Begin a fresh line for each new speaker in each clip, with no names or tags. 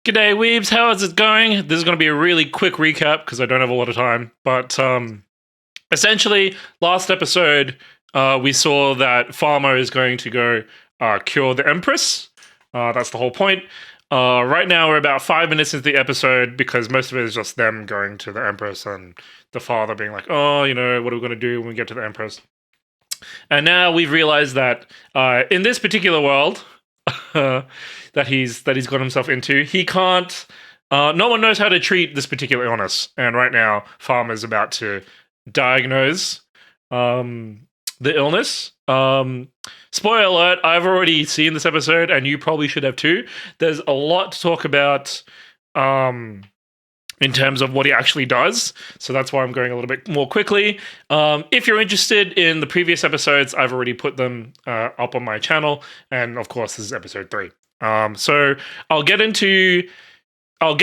G'day, weebs. How is it going? This is going to be a really quick recap because I don't have a lot of time. But essentially, last episode, we saw that Farma is going to go cure the Empress. That's the whole point. Right now, we're about 5 minutes into the episode because most of it is just them going to the Empress and the father being like, oh, what are we going to do when we get to the Empress? And now we've realized that in this particular world that he's got himself into, he can't. No one knows how to treat this particular illness, and right now, Farma is about to diagnose the illness. Spoiler alert: I've already seen this episode, and you probably should have too. There's a lot to talk about in terms of what he actually does, so that's why I'm going a little bit more quickly. If you're interested in the previous episodes, I've already put them up on my channel, and of course, this is episode 3. So I'll get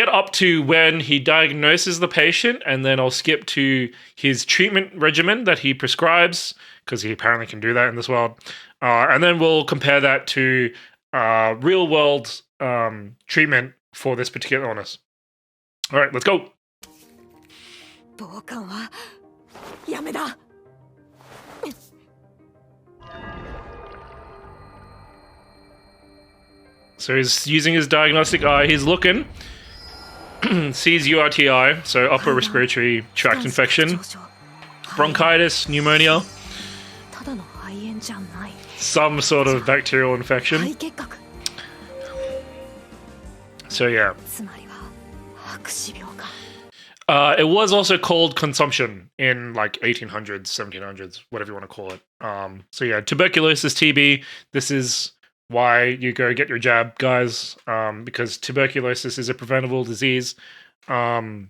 up to when he diagnoses the patient, and then I'll skip to his treatment regimen that he prescribes, because he apparently can do that in this world. And then we'll compare that to real world treatment for this particular illness. All right, let's go. So he's using his diagnostic eye. He's looking. Sees URTI, so upper respiratory tract infection, bronchitis, pneumonia, some sort of bacterial infection. So yeah. It was also called consumption in like 1800s, 1700s, whatever you want to call it. So yeah, tuberculosis, TB. This is why you go get your jab, guys, because tuberculosis is a preventable disease. And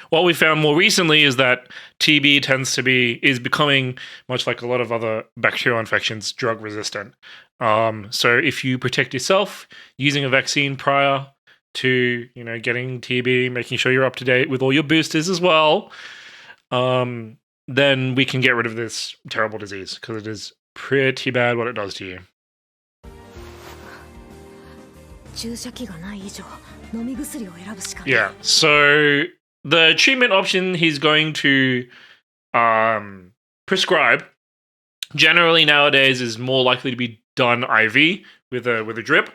what we found more recently is that TB is becoming, much like a lot of other bacterial infections, drug resistant. So if you protect yourself using a vaccine prior to, getting TB, making sure you're up to date with all your boosters as well, then we can get rid of this terrible disease, because it is pretty bad what it does to you. Yeah, so the treatment option he's going to prescribe generally nowadays is more likely to be done IV with a drip,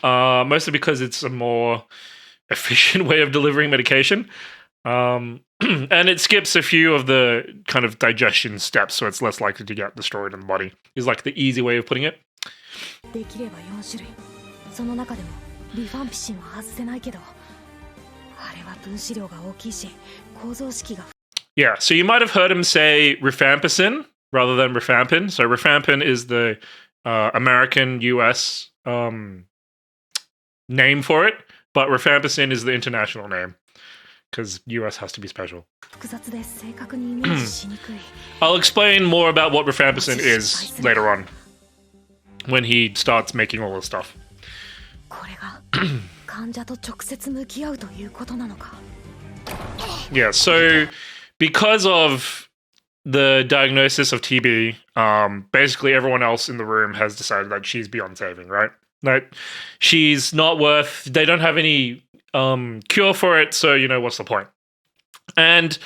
mostly because it's a more efficient way of delivering medication. And it skips a few of the kind of digestion steps, so it's less likely to get destroyed in the body, is like the easy way of putting it. Yeah, so you might have heard him say rifampicin rather than rifampin. So rifampin is the American US name for it, but rifampicin is the international name, because US has to be special. I'll explain more about what rifampicin is later on, when he starts making all this stuff. Yeah, so because of the diagnosis of TB, basically everyone else in the room has decided that she's beyond saving, right? Like, she's not worth, they don't have any cure for it, so, what's the point? And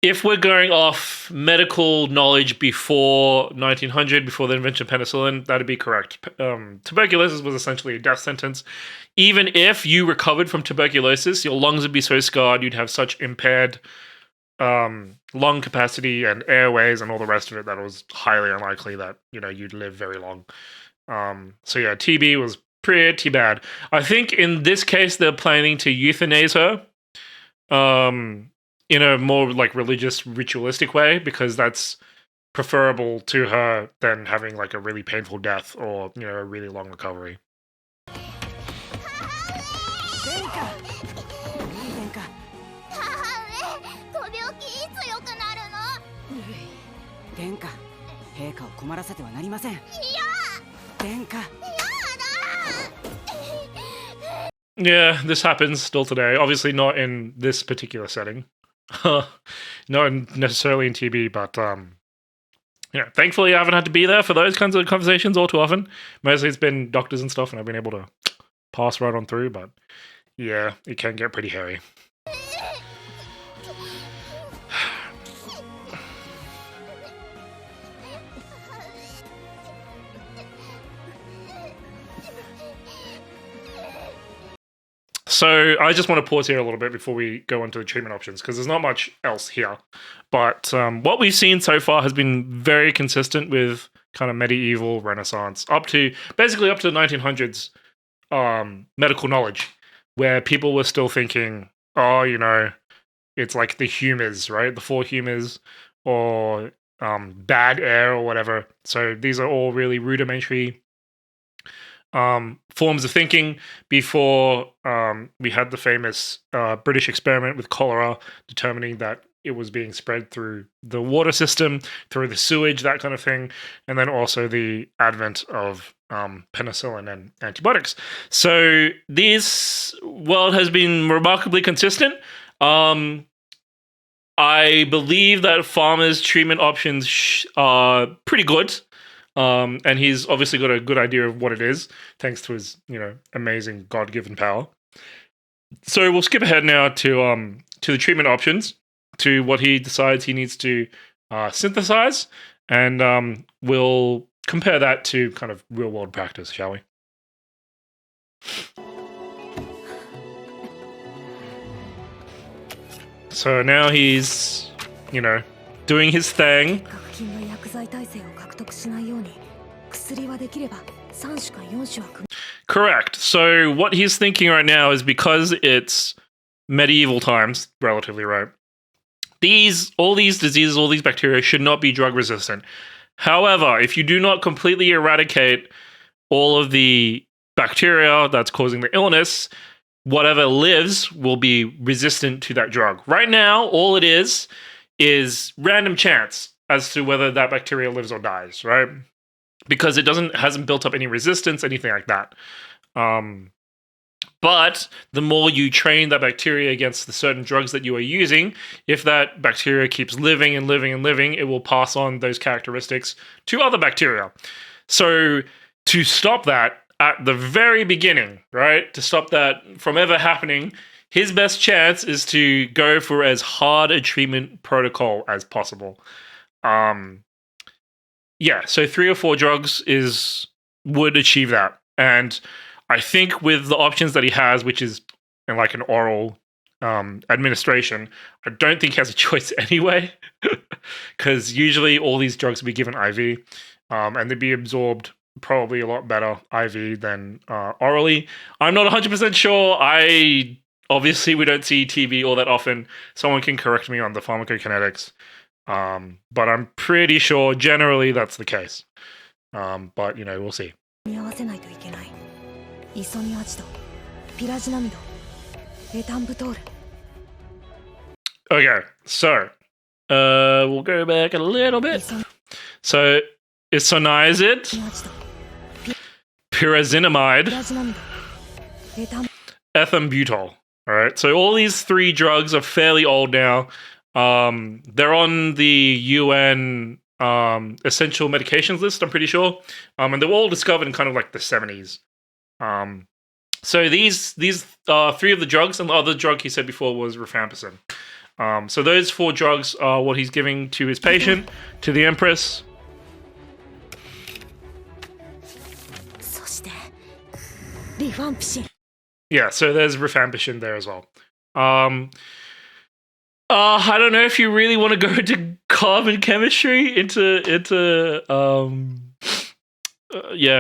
if we're going off medical knowledge before 1900, before the invention of penicillin, that'd be correct. Tuberculosis was essentially a death sentence. Even if you recovered from tuberculosis, your lungs would be so scarred, you'd have such impaired lung capacity and airways and all the rest of it that it was highly unlikely that, you'd live very long. So yeah, TB was pretty bad. I think in this case, they're planning to euthanize her. In a more like religious, ritualistic way, because that's preferable to her than having like a really painful death or, a really long recovery. Yeah, this happens still today. Obviously not in this particular setting. Not necessarily in TB, but thankfully I haven't had to be there for those kinds of conversations all too often. Mostly it's been doctors and stuff, and I've been able to pass right on through, but yeah, it can get pretty hairy. So I just want to pause here a little bit before we go into the treatment options, because there's not much else here. But what we've seen so far has been very consistent with kind of medieval Renaissance, basically up to the 1900s medical knowledge, where people were still thinking, oh, it's like the humors, right? The four humors, or bad air or whatever. So these are all really rudimentary forms of thinking before we had the famous British experiment with cholera, determining that it was being spread through the water system, through the sewage, that kind of thing, and then also the advent of penicillin and antibiotics. So this world has been remarkably consistent. I believe that Pharma's treatment options are pretty good. And he's obviously got a good idea of what it is, thanks to his, amazing God-given power. So we'll skip ahead now to the treatment options, to what he decides he needs to synthesize, and we'll compare that to kind of real-world practice, shall we? So now he's, doing his thing. Correct. So what he's thinking right now is, because it's medieval times, relatively, right? All these diseases, all these bacteria should not be drug resistant. However, if you do not completely eradicate all of the bacteria that's causing the illness, whatever lives will be resistant to that drug. Right now, all it is random chance as to whether that bacteria lives or dies, right? Because it hasn't built up any resistance, anything like that. But the more you train that bacteria against the certain drugs that you are using, if that bacteria keeps living and living and living, it will pass on those characteristics to other bacteria. So to stop that at the very beginning, right, to stop that from ever happening, his best chance is to go for as hard a treatment protocol as possible. So 3 or 4 drugs would achieve that. And I think with the options that he has, which is like an oral administration, I don't think he has a choice anyway, because usually all these drugs will be given IV, and they'd be absorbed probably a lot better IV than orally. I'm not 100% sure. Obviously, we don't see TV all that often. Someone can correct me on the pharmacokinetics. But I'm pretty sure generally that's the case. But, we'll see. Okay, so we'll go back a little bit. So, isoniazid, pyrazinamide, ethambutol. All right, so all these 3 drugs are fairly old now. They're on the UN essential medications list, I'm pretty sure. And they were all discovered in kind of like the 70s. So these 3 of the drugs, and the other drug he said before was rifampicin. So those 4 drugs are what he's giving to his patient, to the Empress. Yeah, so there's rifampicin there as well. I don't know if you really want to go into carbon chemistry,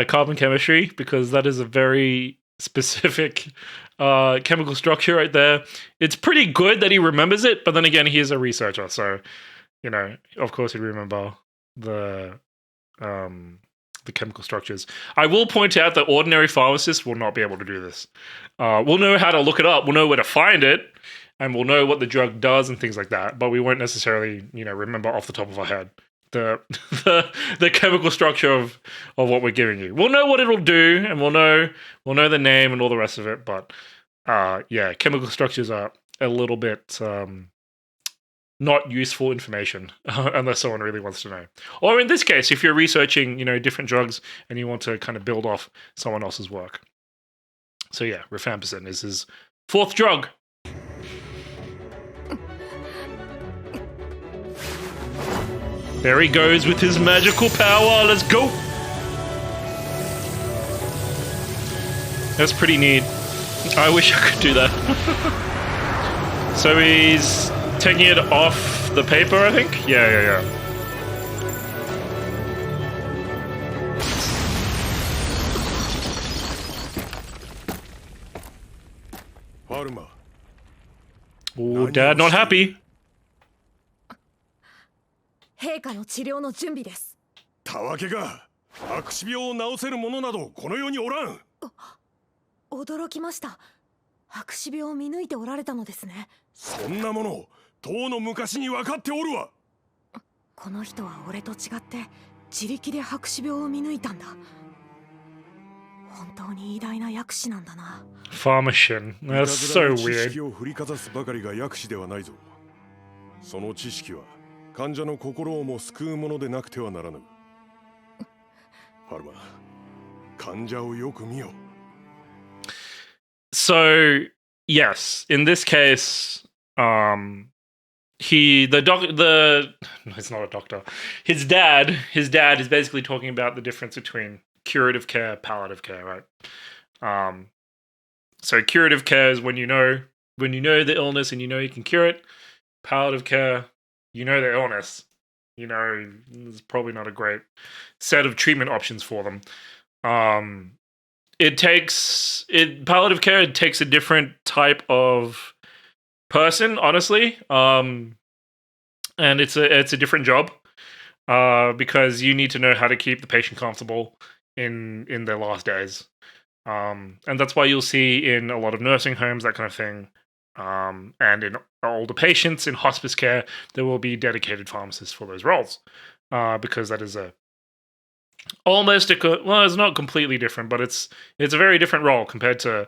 carbon chemistry, because that is a very specific chemical structure right there. It's pretty good that he remembers it, but then again, he is a researcher, so of course he'd remember the chemical structures. I will point out that ordinary pharmacists will not be able to do this. We'll know how to look it up, we'll know where to find it, and we'll know what the drug does and things like that, but we won't necessarily, remember off the top of our head the chemical structure of what we're giving you. We'll know what it'll do, and we'll know the name and all the rest of it, but chemical structures are a little bit not useful information unless someone really wants to know. Or in this case, if you're researching, different drugs and you want to kind of build off someone else's work. So yeah, rifampicin is his fourth drug. There he goes with his magical power. Let's go. That's pretty neat. I wish I could do that. So he's taking it off the paper, I think? Yeah.
Farma.
Oh, Dad, not happy.
陛下の治療の準備です。
たわけが白死病を治せる者などこの世におらん。
驚きました。白死病を見抜いておられたのですね。
そんなものとうの昔に分かっておるわ。
この人は俺と違って自力で白死病を見抜いたんだ。本当に偉大な薬師なんだな。
Pharmacist. That's so
知
weird.
識を振りかざすばかりが薬師ではないぞ。その知識は患者の心をも救うものでなくてはならぬ。ファルマ、患者をよく見よ。
So yes, in this case, no, it's not a doctor. His dad is basically talking about the difference between curative care, palliative care, right? So curative care is when you know the illness and you know you can cure it. Palliative care, you know the illness, you know there's probably not a great set of treatment options for them. Palliative care takes a different type of person, honestly, and it's a different job because you need to know how to keep the patient comfortable in their last days, and that's why you'll see in a lot of nursing homes, that kind of thing, and in older patients in hospice care, there will be dedicated pharmacists for those roles, because that is it's not completely different, but it's a very different role compared to,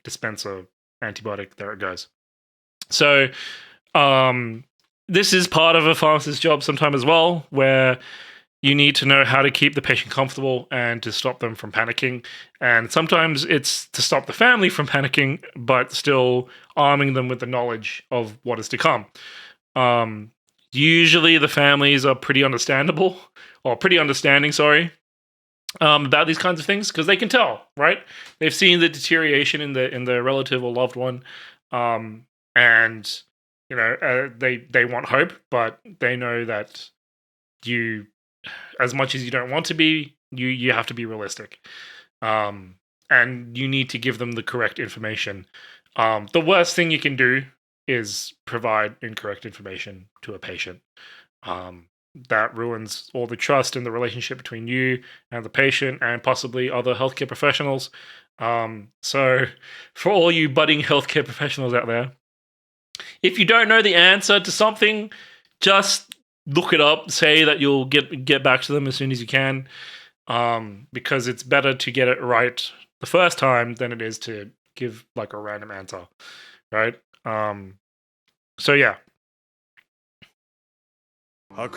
dispense a antibiotic. There it goes. So this is part of a pharmacist's job sometime as well, where you need to know how to keep the patient comfortable and to stop them from panicking. And sometimes it's to stop the family from panicking, but still arming them with the knowledge of what is to come. Usually the families are pretty understanding, about these kinds of things, because they can tell, right? They've seen the deterioration in the relative or loved one, and they want hope, but they know that you, as much as you don't want to be, you have to be realistic, and you need to give them the correct information. The worst thing you can do is provide incorrect information to a patient. That ruins all the trust in the relationship between you and the patient and possibly other healthcare professionals. So for all you budding healthcare professionals out there, if you don't know the answer to something, just look it up, say that you'll get back to them as soon as you can, because it's better to get it right the first time than it is to give like a random answer, right? So yeah. We'll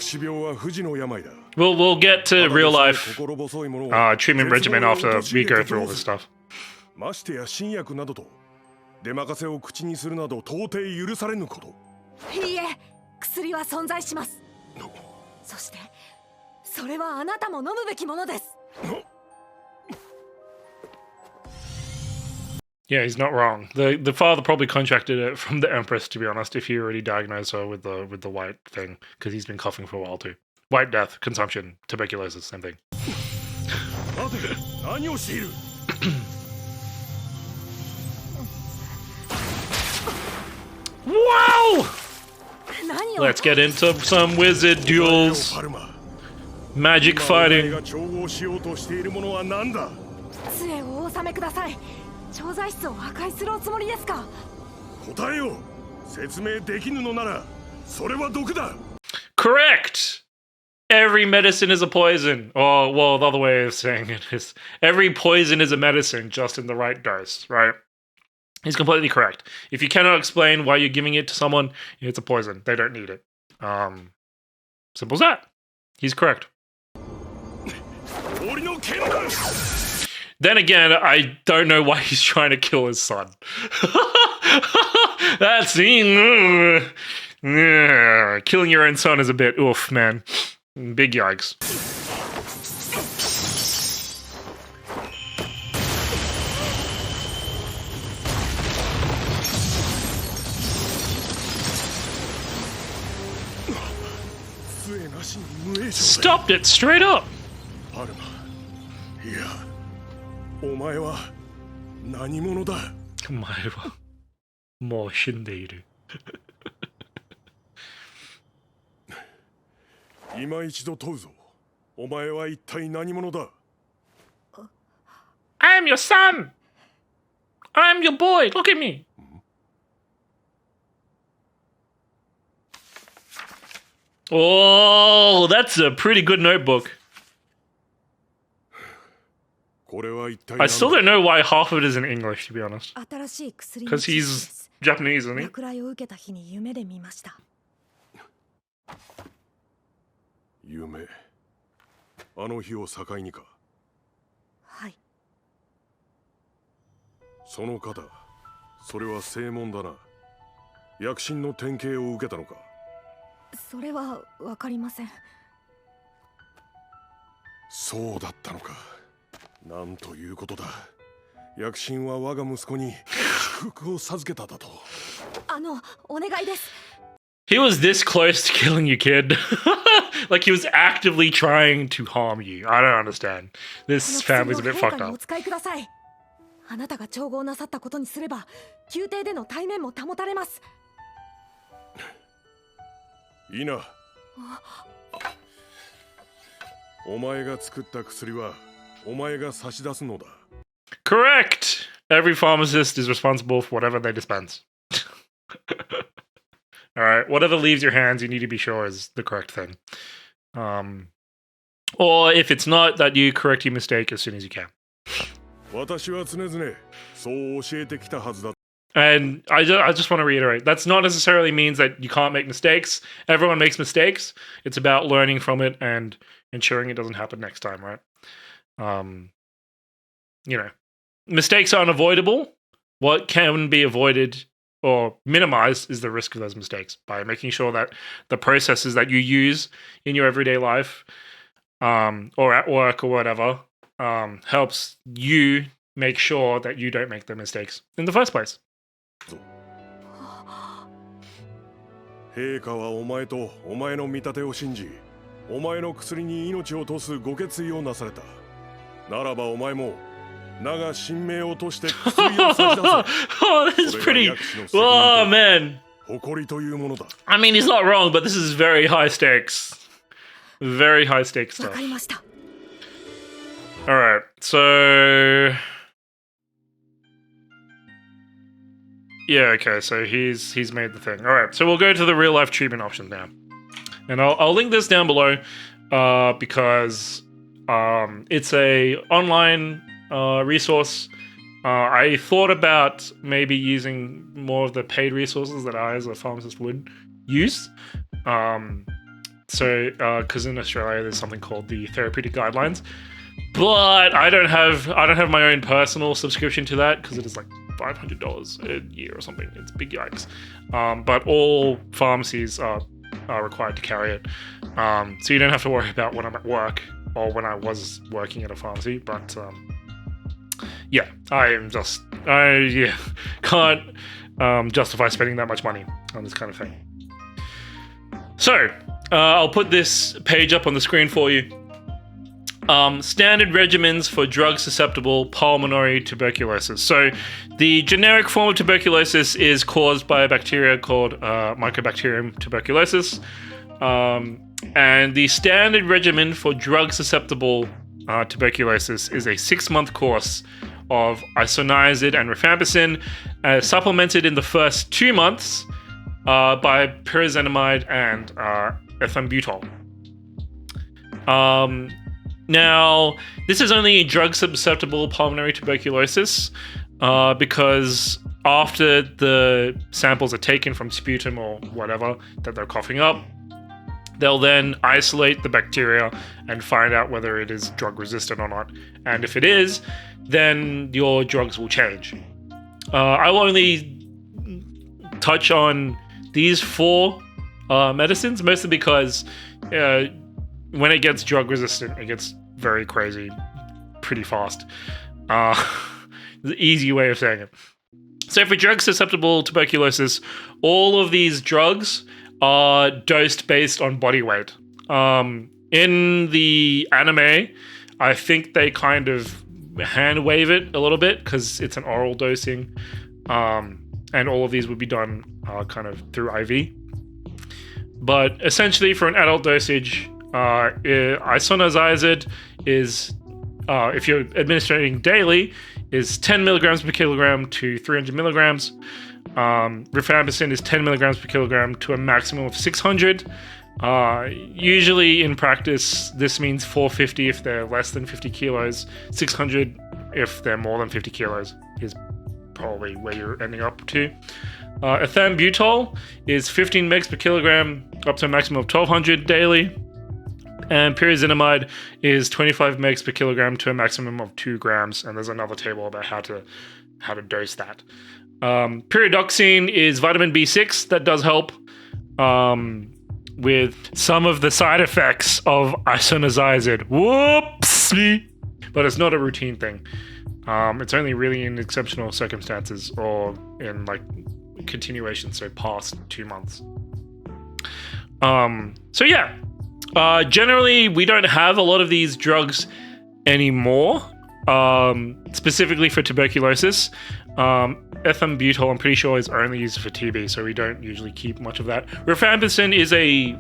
get to real life treatment regimen after we go through all this stuff.
ましてや新薬などと出任せを口にするなど到底許されぬこと。
いいえ、薬は存在します。そしてそれはあなたも飲むべきものです。
Yeah, he's not wrong. The father probably contracted it from the Empress, to be honest, if he already diagnosed her with the white thing, because he's been coughing for a while too. White death, consumption, tuberculosis, same thing. Wow! Let's get into some wizard duels. Magic fighting.
杖をお納めください。調剤室を破壊するおつもりですか？
答えよ。説明できぬのなら、それは毒だ。
Correct! Every medicine is a poison. Or, well, the other way of saying it is every poison is a medicine, just in the right dose, right? He's completely correct. If you cannot explain why you're giving it to someone, it's a poison. They don't need it. Simple as that. He's correct. Then again, I don't know why he's trying to kill his son. That's killing your own son is a bit oof, man. Big yikes. Stopped it straight up.
パルマ、いや、お前は何者だ。
お前はもう死んでいる。
今一度問うぞ。お前は一体何者だ。
I'm your son. I'm your boy. Look at me. Oh, that's a pretty good notebook.
これは一体
I still don't know why half of it is in English, to be honest.
新しい薬の
Because
知識で
he's
す。
Japanese, isn't he?
落雷を受けた日に夢で見ました。
夢。あの日を境にか。
はい。
その方、それは正門だな。薬神の典型を受けたのか。
それはわかりません。
そうだったのか。なんということだ。薬神は我が息子に祝福を授けただと。
お願いです。
He was this close to killing you, kid. Like he was actively trying to harm you. I don't understand. This family's a bit fucked
お
up.
使いください。あなたが調合なさったことにすれば、宮廷での対面も保たれます。
いいな。お前が作った薬はお前が差し出すのだ。
Correct. Every pharmacist is responsible for whatever they dispense. All right, whatever leaves your hands, you need to be sure is the correct thing. Or if it's not, that you correct your mistake as soon as you can.
私は常々そう教えてきたはずだ。
And I just want to reiterate, that's not necessarily means that you can't make mistakes. Everyone makes mistakes. It's about learning from it and ensuring it doesn't happen next time, right? You know, mistakes are unavoidable. What can be avoided or minimized is the risk of those mistakes by making sure that the processes that you use in your everyday life or at work or whatever helps you make sure that you don't make the mistakes in the first place.
陛下はお前とお前の見立てを信じ、お前の薬に命を賭すご決意をなされた。ならばお前も名が神明を賭して薬を差し出せ。
Oh, this is pretty. Oh man.
誇りというものだ。
I mean, he's not wrong, but this is very high stakes. Very high stakes
わ
stuff.
かりました。
All right, so yeah, okay, so he's made the thing. All right, so we'll go to the real life treatment options now, and I'll link this down below because it's a online resource. I thought about maybe using more of the paid resources that I as a pharmacist would use. Because in Australia there's something called the therapeutic guidelines. But I don't have my own personal subscription to that because it is like $500 a year or something. It's big yikes. But all pharmacies are required to carry it. So you don't have to worry about when I'm at work or when I was working at a pharmacy. But yeah, I can't justify spending that much money on this kind of thing. So I'll put this page up on the screen for you. Standard regimens for drug-susceptible pulmonary tuberculosis. So the generic form of tuberculosis is caused by a bacteria called Mycobacterium tuberculosis. And the standard regimen for drug-susceptible tuberculosis is a 6-month course of isoniazid and rifampicin, supplemented in the first 2 months by pyrazinamide and ethambutol. Now, this is only drug-susceptible pulmonary tuberculosis because after the samples are taken from sputum or whatever that they're coughing up, They'll then isolate the bacteria and find out whether it is drug resistant or not. And if it is, then your drugs will change. I will only touch on these 4 medicines, mostly because when it gets drug resistant, it gets very crazy pretty fast. The easy way of saying it. So for drug susceptible tuberculosis, all of these drugs are dosed based on body weight. In the anime, I think they kind of hand wave it a little bit because it's an oral dosing, and all of these would be done kind of through IV. But essentially, for an adult dosage, isoniazid is, if you're administering daily, is 10 milligrams per kilogram to 300 milligrams. Rifampicin is 10 milligrams per kilogram to a maximum of 600. Usually in practice, this means 450 if they're less than 50 kilos, 600 if they're more than 50 kilos is probably where you're ending up to. Ethambutol is 15 mg per kilogram up to a maximum of 1200 daily. And pyrazinamide is 25 mg per kilogram to a maximum of 2 grams. And there's another table about how to dose that. Pyridoxine is vitamin B6 that does help with some of the side effects of isoniazid. Whoopsie! But it's not a routine thing. It's only really in exceptional circumstances or in like continuation, so past 2 months. So yeah, generally we don't have a lot of these drugs anymore, specifically for tuberculosis. Ethambutol, I'm pretty sure, is only used for TB, so we don't usually keep much of that. Rifampicin is a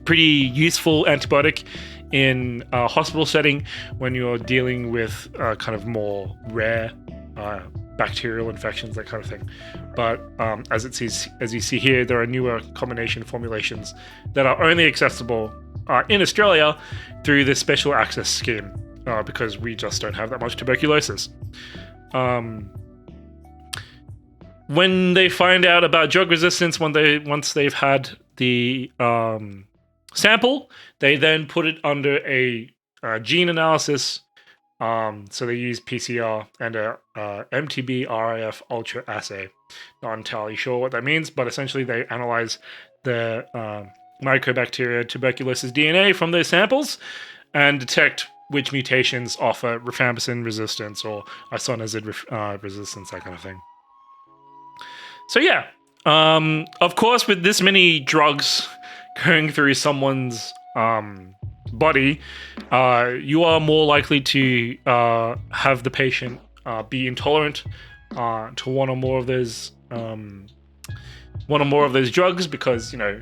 pretty useful antibiotic in a hospital setting when you're dealing with kind of more rare bacterial infections, that kind of thing. But as you see here, there are newer combination formulations that are only accessible in Australia through the special access scheme because we just don't have that much tuberculosis. When they find out about drug resistance, once they've had the sample, they then put it under a gene analysis. So they use PCR and a MTB-RIF ultra assay. Not entirely sure what that means, but essentially they analyze the Mycobacteria tuberculosis DNA from those samples and detect which mutations offer rifampicin resistance or isoniazid resistance, that kind of thing. So yeah, of course, with this many drugs going through someone's body, you are more likely to have the patient be intolerant to one or more of those drugs because, you know,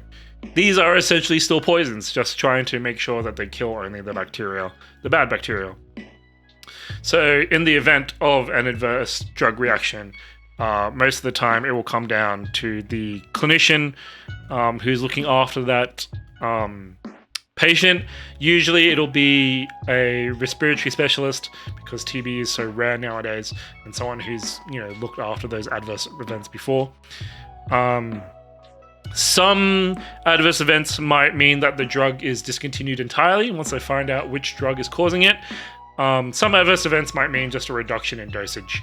these are essentially still poisons, just trying to make sure that they kill only the bacteria, the bad bacteria. So in the event of an adverse drug reaction, most of the time it will come down to the clinician who's looking after that patient. Usually it'll be a respiratory specialist because TB is so rare nowadays, and someone who's, you know, looked after those adverse events before. Some adverse events might mean that the drug is discontinued entirely once they find out which drug is causing it. Some adverse events might mean just a reduction in dosage.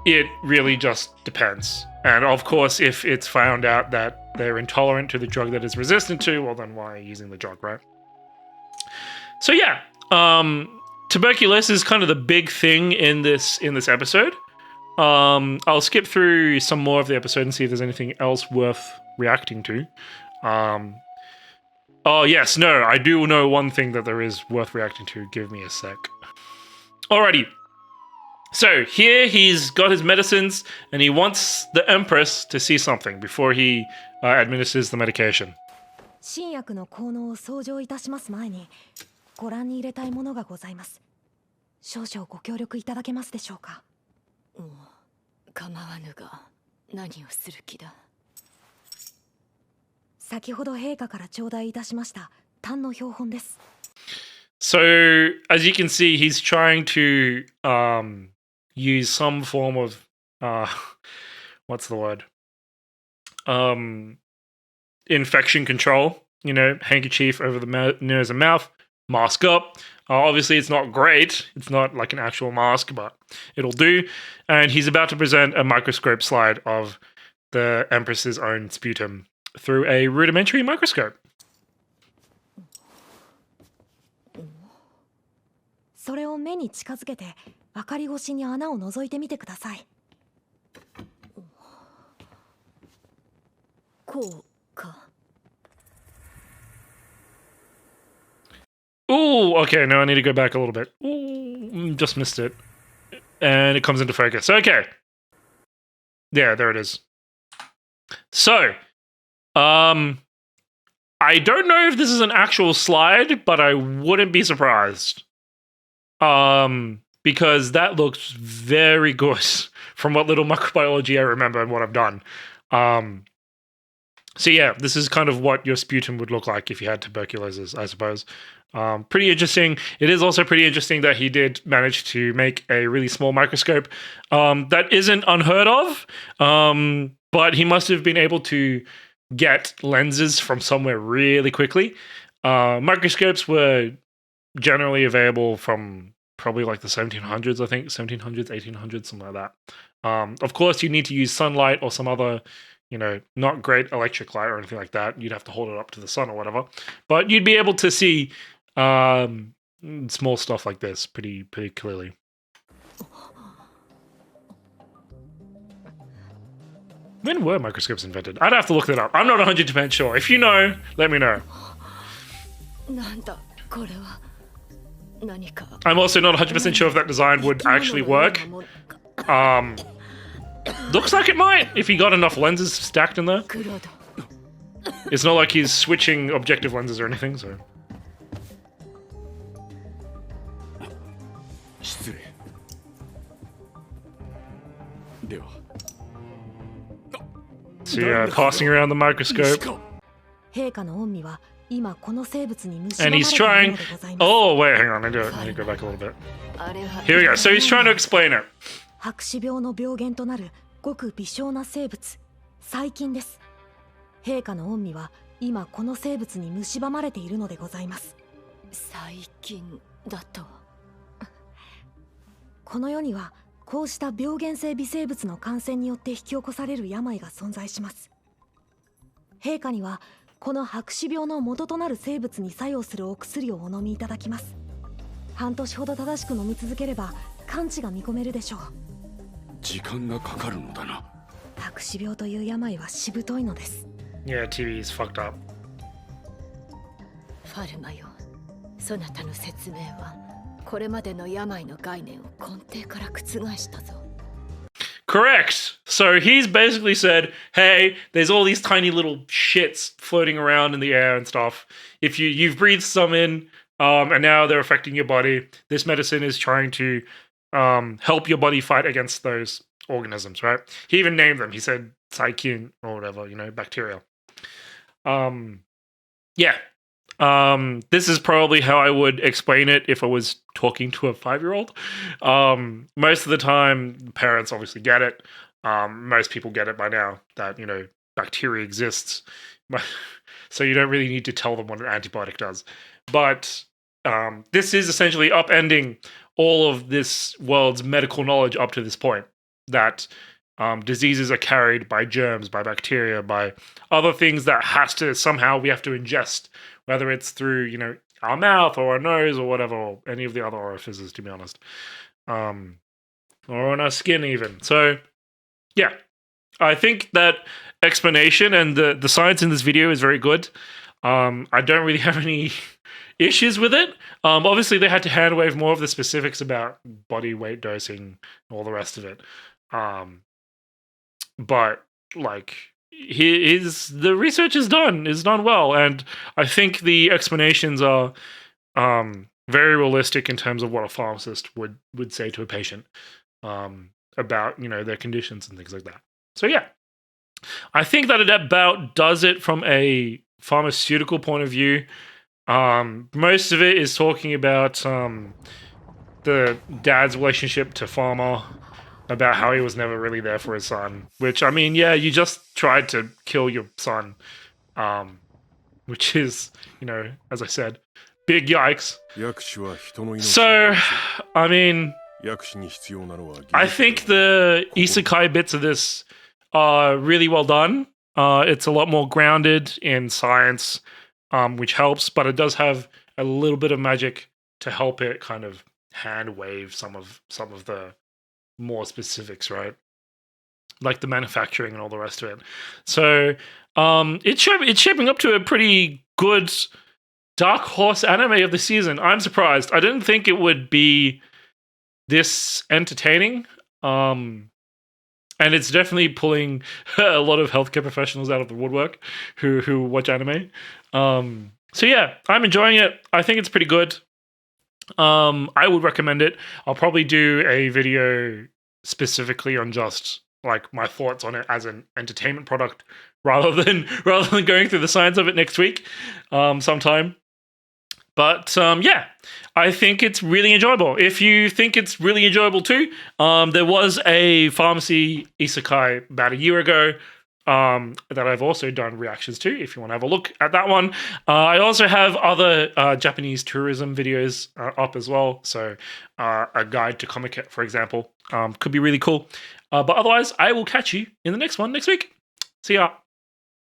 It really just depends. And of course, if it's found out that they're intolerant to the drug that is resistant to, well, then why are you using the drug, right? So yeah, tuberculosis is kind of the big thing in this episode. I'll skip through some more of the episode and see if there's anything else worth reacting to. Oh yes, no, I do know one thing that there is worth reacting to. Give me a sec. Alrighty. So here he's got his medicines and he wants the Empress to see something before he administers the medication.
新薬の効能を相乗いたします前にご覧に入れたいものがございます。少々ご協力いただけますでしょうか。
構わぬが何をする気だ。
先ほど陛下から頂戴いたしました丹の標本です。
So as you can see, he's trying to use some form of what's the word? Infection control handkerchief over the nose and mouth, mask up. Obviously, it's not great. It's not like an actual mask, but it'll do. And he's about to present a microscope slide of the Empress's own sputum through a rudimentary microscope.
それを目に近づけて明かり越しに穴を覗いてみてください。
こうか。
Ooh, okay, now I need to go back a little bit. Ooh, just missed it. And it comes into focus. Okay. Yeah, there it is. So, I don't know if this is an actual slide, but I wouldn't be surprised. Because that looks very good from what little microbiology I remember and what I've done. So yeah, this is kind of what your sputum would look like if you had tuberculosis, I suppose. Pretty interesting. It is also pretty interesting that he did manage to make a really small microscope that isn't unheard of, but he must have been able to get lenses from somewhere really quickly. Microscopes were generally available from probably like the 1700s, I think, 1700s, 1800s, something like that. Of course, you need to use sunlight or some other not great electric light or anything like that. You'd have to hold it up to the sun or whatever. But you'd be able to see small stuff like this pretty clearly. When were microscopes invented? I'd have to look that up. I'm not 100% sure. If you know, let me know.
なんだこれは。何か。
I'm also not 100% sure if that design would actually work. Looks like it might, if he got enough lenses stacked in there. It's not like he's switching objective lenses or anything, so.
失礼。では。
So yeah, passing around the microscope.
陛下の御身は今この生物に蝕ま
And
れ
he's
ている
trying.
のでございます。
Oh, wait, hang on. I need to go back a little bit. Here we go. So he's trying to explain it.
白死病の病原となるごく微小な生物、細菌です。陛下の御身は今この生物に蝕まれているのでございます。
最近だと。
この世にはこうした病原性微生物の感染によって引き起こされる病が存在します。陛下にはこの白死病の元となる生物に作用するお薬をお飲みいただきます。半年ほど正しく飲み続ければ完治が見込めるでしょう。
時間がかかるのだな。
白死病という病はしぶといのです。
Yeah, TV is fucked up.
ファルマよ、そなたの説明はこれまでの病の概念を根底から覆したぞ。
Correct. So he's basically said, hey, there's all these tiny little shits floating around in the air and stuff. If you've breathed some in, and now they're affecting your body, this medicine is trying to help your body fight against those organisms, right? He even named them. He said saikin or whatever, bacteria. Yeah. This is probably how I would explain it if I was talking to a 5-year-old. Most of the time, parents obviously get it. Most people get it by now that, bacteria exists. So you don't really need to tell them what an antibiotic does. But this is essentially upending all of this world's medical knowledge up to this point. That diseases are carried by germs, by bacteria, by other things that we have to ingest. Whether it's through, our mouth or our nose or whatever, or any of the other orifices, to be honest. Or on our skin even. So, yeah. I think that explanation and the science in this video is very good. I don't really have any issues with it. Obviously, they had to handwave more of the specifics about body weight dosing and all the rest of it. But, the research is done well, and I think the explanations are very realistic in terms of what a pharmacist would say to a patient about their conditions and things like that. So yeah, I think that it about does it from a pharmaceutical point of view. Most of it is talking about the dad's relationship to Farma, about how he was never really there for his son, which, I mean, yeah, you just tried to kill your son. which is, you know, as I said, big yikes.
薬師は人の命を
So, I mean,
薬師に必要なのは技術
I think the isekai bits of this are really well done. It's a lot more grounded in science, which helps, but it does have a little bit of magic to help it kind of hand wave some of the more specifics, right? Like the manufacturing and all the rest of it. So it's shaping up to a pretty good dark horse anime of the season. I'm surprised. I didn't think it would be this entertaining. And it's definitely pulling a lot of healthcare professionals out of the woodwork who watch anime. So yeah, I'm enjoying it. I think it's pretty good. I would recommend it. I'll probably do a video specifically on just like my thoughts on it as an entertainment product rather than going through the science of it next week sometime. But yeah, I think it's really enjoyable. If you think it's really enjoyable too, there was a pharmacy isekai about a year ago that I've also done reactions to, if you want to have a look at that one. I also have other Japanese tourism videos up as well. So a guide to Comic, for example, could be really cool. But otherwise, I will catch you in the next one next week. See ya.